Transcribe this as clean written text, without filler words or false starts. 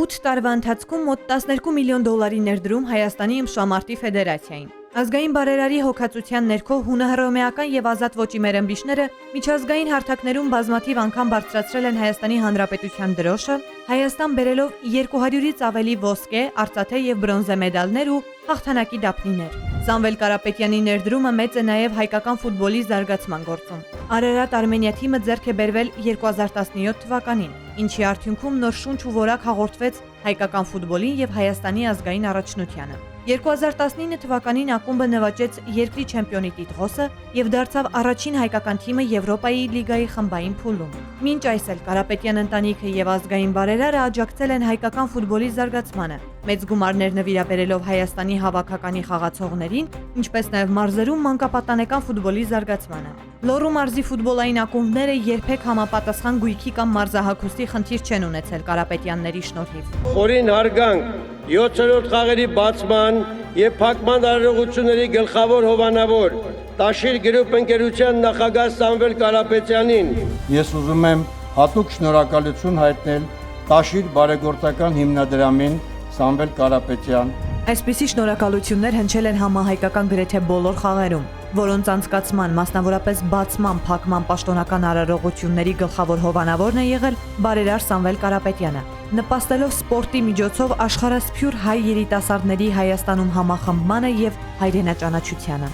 8 տարվա ընթացքում մոտ 12 միլիոն դոլարի ներդրում Հայաստանի ըմբշամարտի ֆեդերացիային։ Ազգային բարերարի հոգացության ներքո հունահռոմեական եւ ազատ ոճի մեր ըմբիշները միջազգային հարթակներում բազմաթիվ անգամ բարձրացրել են Հայաստանի Հանրապետության դրոշը, Հայաստան բերելով 200-ից ավելի ոսկե, արծաթե եւ բրոնզե մեդալներ ու հաղթանակի դափնիներ։ Սամվել Կարապետյանի ներդրումը մեծ է նաև հայկական ֆուտբոլի զարգացման գործում։ Արարատ Արմենիա թիմը ձեռք է բերվել 2017 թվականին, ինչի արդյունքում նոր շունչ ու որակ հաղորդվեց հայկական ֆուտբոլին եւ Հայաստանի ազգային առաջնությանը։ 2019 թվականին ակումբը նվաճեց երկրի չեմպիոնի տիտղոսը եւ դարձավ առաջին հայկական թիմը Եվրոպայի լիգայի խմբային փուլում։ Մինչ այս էլ Կարապետյան ընտանիքը եւ ազգային բարերարը աջակցել են հայկական ֆուտբոլի զարգացմանը, մեծ գումարներ նվիրաբերելով Հայաստանի հավաքականի խաղացողներին, ինչպես նաև մարզերում մանկապատանեկան ֆուտբոլի զարգացմանը։ Լոռու մարզի ֆուտբոլային ակումբները երբեք համապատասխան գույքի կամ մարզահագուստի խնդիր չեն ունեցել Կարապետյանների շնորհիվ։ Խորին հարգանք 7-րդ խաղերի բացման եւ փակման արարողությունների գլխավոր հովանավոր Տաշիր գրուպ ընկերության նախագահ Սամվել Կարապետյանին։ Ես ուզում եմ հատուկ շնորհակալություն հայտնել Տաշիր բարեգործական հիմնադրամին Սամվել Կարապետյան։ Այսպիսի շնորհակալություններ հնչել են համահայկական գրեթե բոլոր խաղերում, որոնց անցկացման, մասնավորապես բացման, փակման պաշտոնական արարողությունների գլխավոր հովանավորն է եղել բարերար Սամվել Կարապետյանը, նպաստելով սպորտի միջոցով աշխարհասփյուր հայ երիտասարդների Հայաստանում համախմբմանը եւ հայրենաճանաչությանը։